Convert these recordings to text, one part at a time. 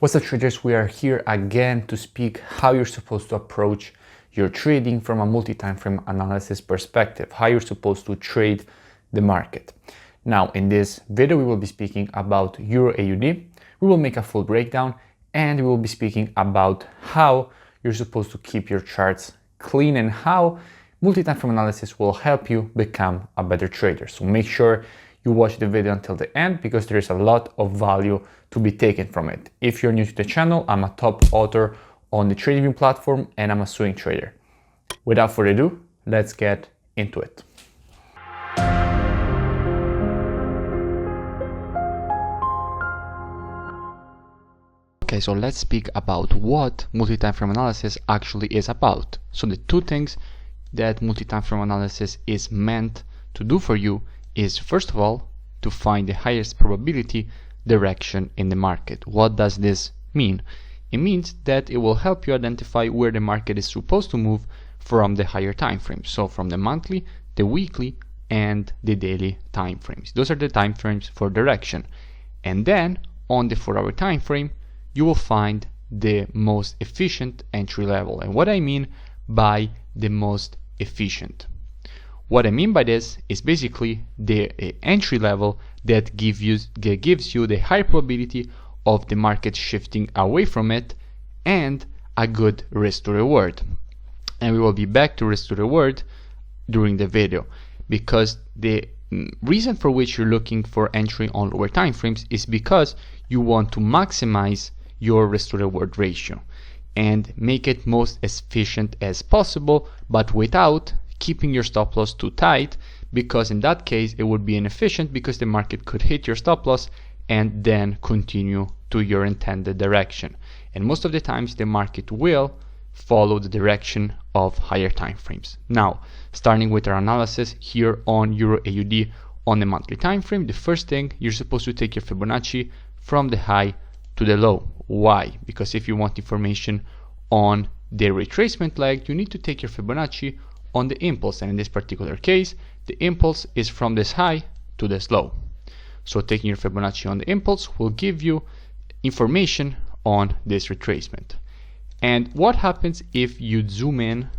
What's up, traders? We are here again to speak how you're supposed to approach your trading from a multi-time frame analysis perspective, how you're supposed to trade the market. Now, in this video, we will be speaking about Euro AUD. We will make a full breakdown and we will be speaking about how you're supposed to keep your charts clean and how multi-time frame analysis will help you become a better trader. So make sure you watch the video until the end because there is a lot of value to be taken from it. If you're new to the channel, I'm a top author on the TRADINGVIEW platform and I'm a swing trader. Without further ado, let's get into it. Okay, so let's speak about what multi-time frame analysis actually is about. So the two things that multi-time frame analysis is meant to do for you is, first of all, to find the highest probability direction in the market. What does this mean? It means that it will help you identify where the market is supposed to move from the higher time frames. So from the monthly, the weekly, and the daily time frames. Those are the time frames for direction. And then on the 4-hour time frame, you will find the most efficient entry level. And what I mean by the most efficient, what I mean by this is basically the entry level that gives you the high probability of the market shifting away from it and a good risk to reward. And we will be back to risk to reward during the video, because the reason for which you're looking for entry on lower time frames is because you want to maximize your risk to reward ratio and make it most efficient as possible, but without keeping your stop loss too tight, because in that case it would be inefficient because the market could hit your stop loss and then continue to your intended direction. And most of the times the market will follow the direction of higher time frames. Now, starting with our analysis here on Euro AUD on the monthly time frame, the first thing, you're supposed to take your Fibonacci from the high to the low. Why? Because if you want information on the retracement leg, you need to take your Fibonacci on the impulse, and in this particular case the impulse is from this high to this low. So taking your Fibonacci on the impulse will give you information on this retracement. And what happens if you zoom in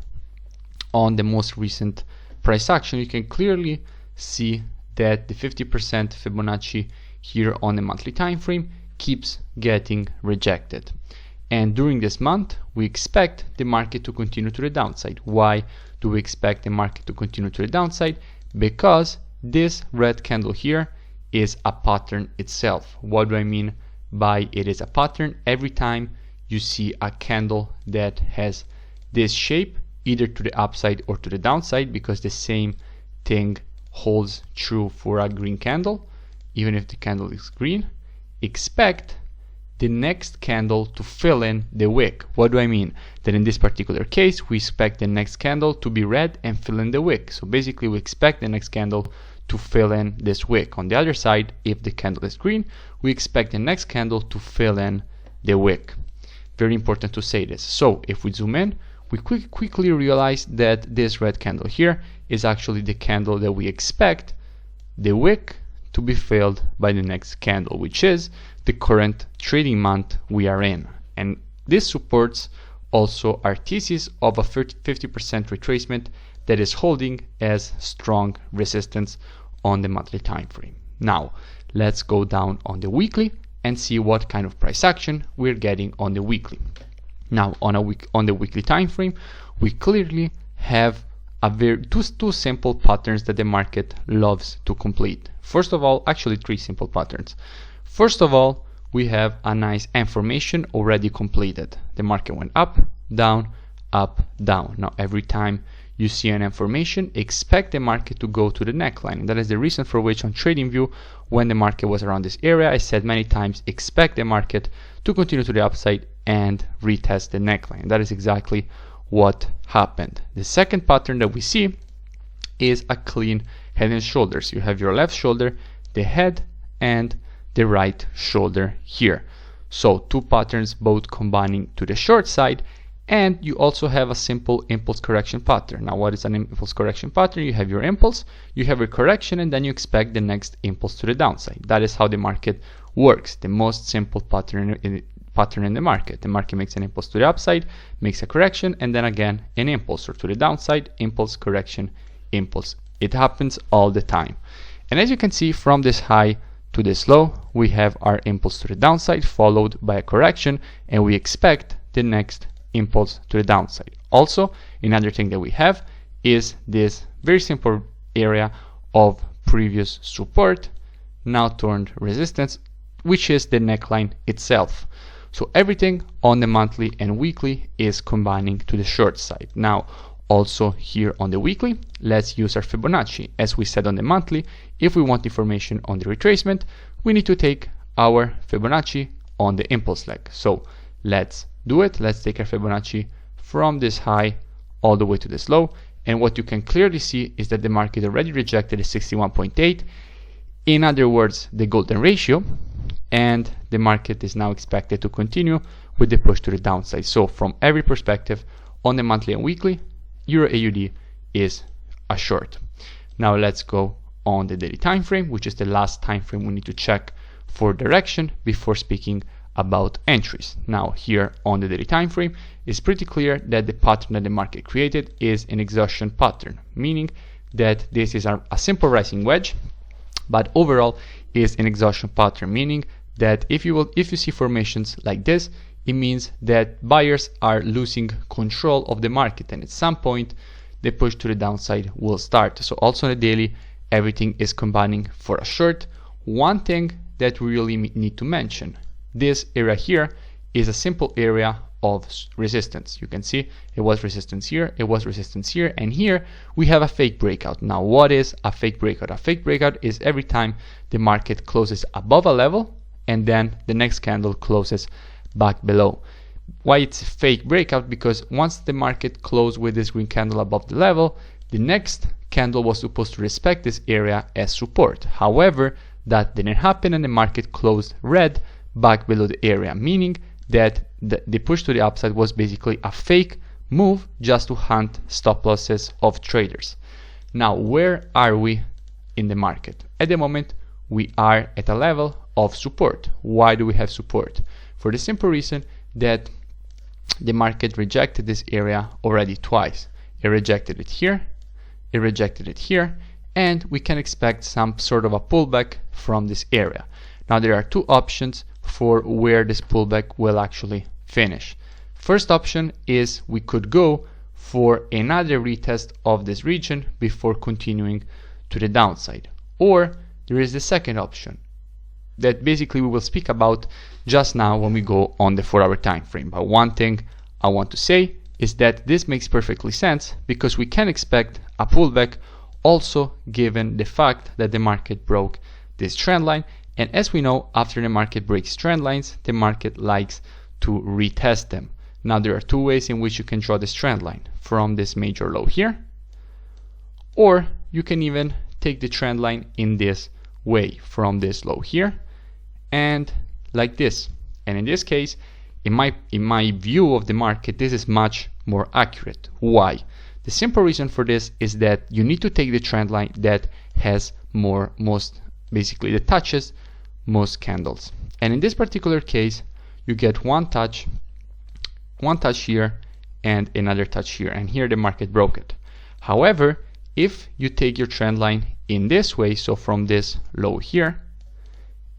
on the most recent price action? You can clearly see that the 50% Fibonacci here on the monthly time frame keeps getting rejected. And during this month, we expect the market to continue to the downside. Why do we expect the market to continue to the downside? Because this red candle here is a pattern itself. What do I mean by it is a pattern? Every time you see a candle that has this shape, either to the upside or to the downside, because the same thing holds true for a green candle, even if the candle is green, expect the next candle to fill in the wick. What do I mean? That in this particular case, we expect the next candle to be red and fill in the wick. So basically, we expect the next candle to fill in this wick. On the other side, if the candle is green, we expect the next candle to fill in the wick. Very important to say this. So if we zoom in, we quickly realize that this red candle here is actually the candle that we expect the wick to be filled by the next candle, which is the current trading month we are in. And this supports also our thesis of a 50% retracement that is holding as strong resistance on the monthly time frame. Now let's go down on the weekly and see what kind of price action we're getting on the weekly. Now on the weekly time frame, we clearly have two simple patterns that the market loves to complete. First of all, actually three simple patterns. First of all, we have a nice M formation already completed. The market went up, down, up, down. Now every time you see an M formation, expect the market to go to the neckline. And that is the reason for which on TradingView, when the market was around this area, I said many times, expect the market to continue to the upside and retest the neckline. And that is exactly what happened. The second pattern that we see is a clean head and shoulders. You have your left shoulder, the head, and the right shoulder here. So two patterns both combining to the short side, and you also have a simple impulse correction pattern. Now what is an impulse correction pattern? You have your impulse, you have your correction, and then you expect the next impulse to the downside. That is how the market works. The most simple pattern pattern in the market. The market makes an impulse to the upside, makes a correction, and then again an impulse, or to the downside, impulse, correction, impulse. It happens all the time. And as you can see, from this high to this low, we have our impulse to the downside followed by a correction, and we expect the next impulse to the downside. Also, another thing that we have is this very simple area of previous support now turned resistance, which is the neckline itself. So everything on the monthly and weekly is combining to the short side. Now also here on the weekly, let's use our Fibonacci. As we said on the monthly, if we want information on the retracement, we need to take our Fibonacci on the impulse leg. So let's do it. Let's take our Fibonacci from this high all the way to this low, and what you can clearly see is that the market already rejected the 61.8, in other words the golden ratio, and the market is now expected to continue with the push to the downside. So from every perspective, on the monthly and weekly, Euro AUD is a short. Now let's go on the daily time frame, which is the last time frame we need to check for direction before speaking about entries. Now here on the daily time frame, it's pretty clear that the pattern that the market created is an exhaustion pattern, meaning that this is a simple rising wedge, but overall is an exhaustion pattern, meaning that if you see formations like this, it means that buyers are losing control of the market, and at some point the push to the downside will start. So also on the daily, everything is combining for a short. One thing that we really need to mention, this area here is a simple area of resistance. You can see it was resistance here, it was resistance here, and here we have a fake breakout. Now what is a fake breakout? A fake breakout is every time the market closes above a level and then the next candle closes back below. Why it's a fake breakout? Because once the market closed with this green candle above the level, the next candle was supposed to respect this area as support. However, that didn't happen and the market closed red back below the area, meaning that the push to the upside was basically a fake move just to hunt stop losses of traders. Now where are we in the market? At the moment we are at a level of support. Why do we have support? For the simple reason that the market rejected this area already twice. It rejected it here, it rejected it here, and we can expect some sort of a pullback from this area. Now there are two options for where this pullback will actually finish. First option is we could go for another retest of this region before continuing to the downside. Or there is the second option that basically we will speak about just now when we go on the 4-hour time frame. But one thing I want to say is that this makes perfectly sense because we can expect a pullback also given the fact that the market broke this trend line, and as we know, after the market breaks trend lines, the market likes to retest them. Now there are two ways in which you can draw this trend line, from this major low here, or you can even take the trend line in this way, from this low here and like this. And in this case, in my view of the market, this is much more accurate. Why? The simple reason for this is that you need to take the trend line that has basically that touches most candles. And in this particular case, you get one touch here and another touch here, and here the market broke it. However, if you take your trend line in this way, so from this low here,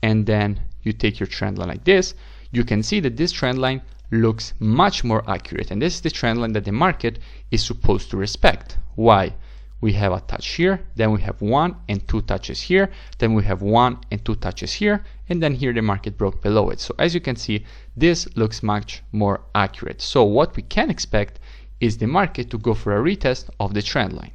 and then you take your trend line like this, you can see that this trend line looks much more accurate, and this is the trend line that the market is supposed to respect. Why? We have a touch here, then we have one and two touches here, then we have one and two touches here, and then here the market broke below it. So as you can see, this looks much more accurate. So what we can expect is the market to go for a retest of the trend line,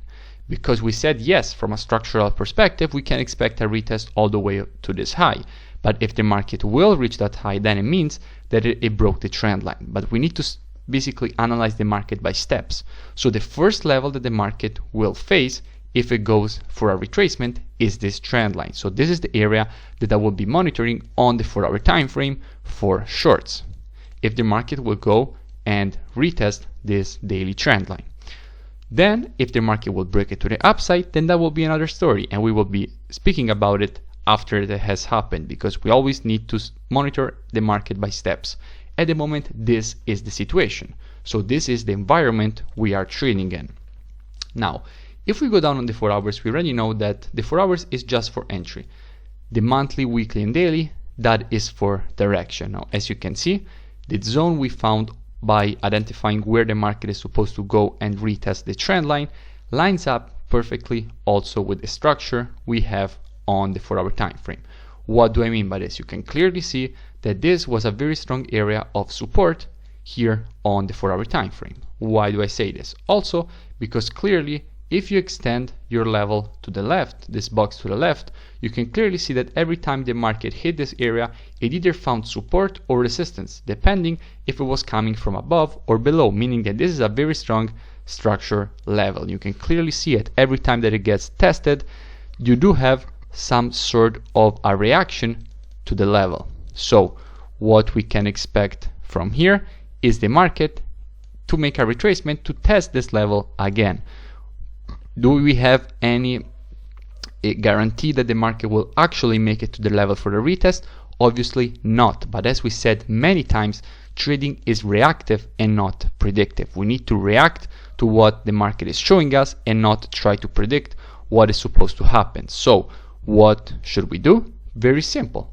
because we said yes, from a structural perspective we can expect a retest all the way to this high. But if the market will reach that high, then it means that it broke the trend line. But we need to basically analyze the market by steps. So the first level that the market will face if it goes for a retracement is this trend line. So this is the area that I will be monitoring on the 4-hour time frame for shorts, if the market will go and retest this daily trend line. Then if the market will break it to the upside, then that will be another story, and we will be speaking about it after that has happened, because we always need to monitor the market by steps. At the moment, this is the situation. So this is the environment we are trading in. Now, if we go down on the 4 hours, we already know that the 4 hours is just for entry. The monthly, weekly, and daily, that is for direction. Now, as you can see, the zone we found by identifying where the market is supposed to go and retest the trend line lines up perfectly also with the structure we have on the 4-hour time frame. What do I mean by this? You can clearly see that this was a very strong area of support here on the 4-hour time frame. Why do I say this? Also, because clearly if you extend your level to the left, this box to the left, you can clearly see that every time the market hit this area, it either found support or resistance, depending if it was coming from above or below, meaning that this is a very strong structure level. You can clearly see it every time that it gets tested. You do have some sort of a reaction to the level. So what we can expect from here is the market to make a retracement to test this level again. Do we have any guarantee that the market will actually make it to the level for the retest? Obviously not, but as we said many times, trading is reactive and not predictive. We need to react to what the market is showing us and not try to predict what is supposed to happen. So what should we do? Very simple.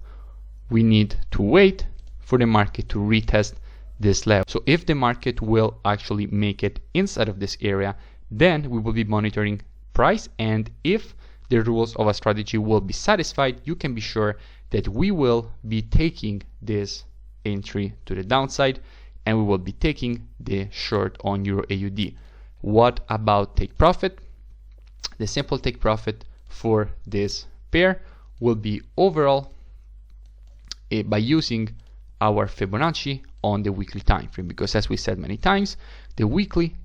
We need to wait for the market to retest this level. So if the market will actually make it inside of this area, then we will be monitoring price, and if the rules of a strategy will be satisfied, you can be sure that we will be taking this entry to the downside and we will be taking the short on Euro AUD. What about take profit? The simple take profit for this pair will be overall by using our Fibonacci on the weekly time frame, because as we said many times, the weekly,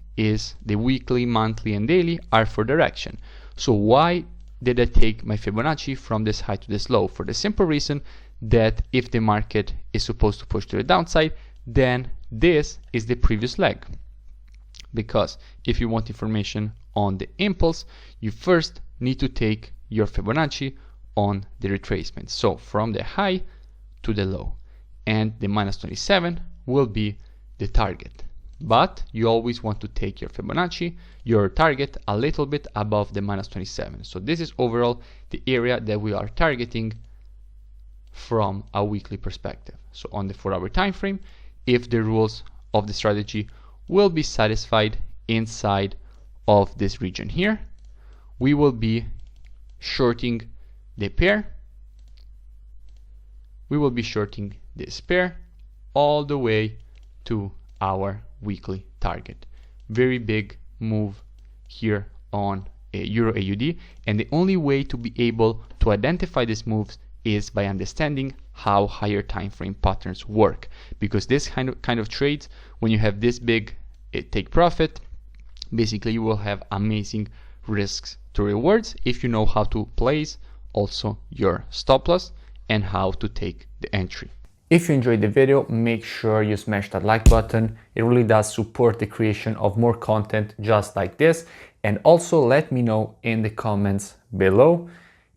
monthly, and daily are for direction. So why did I take my Fibonacci from this high to this low? For the simple reason that if the market is supposed to push to the downside, then this is the previous leg. Because if you want information on the impulse, you first need to take your Fibonacci on the retracement. So from the high to the low, and the -27 will be the target. But you always want to take your Fibonacci, your target, a little bit above the -27. So this is overall the area that we are targeting from a weekly perspective. So on the 4-hour time frame, if the rules of the strategy will be satisfied inside of this region here, we will be shorting the pair. We will be shorting this pair all the way to our weekly target. Very big move here on Euro AUD, and the only way to be able to identify these moves is by understanding how higher time frame patterns work, because this kind of trades, when you have this big take profit, basically you will have amazing risks to rewards if you know how to place also your stop loss and how to take the entry. If you enjoyed the video, make sure you smash that like button. It really does support the creation of more content just like this. And also let me know in the comments below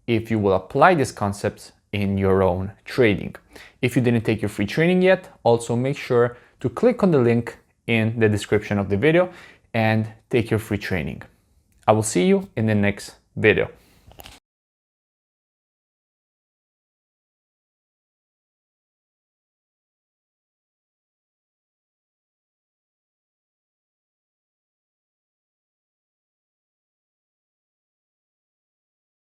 if you will apply these concepts in your own trading. If you didn't take your free training yet, also make sure to click on the link in the description of the video and take your free training. I will see you in the next video.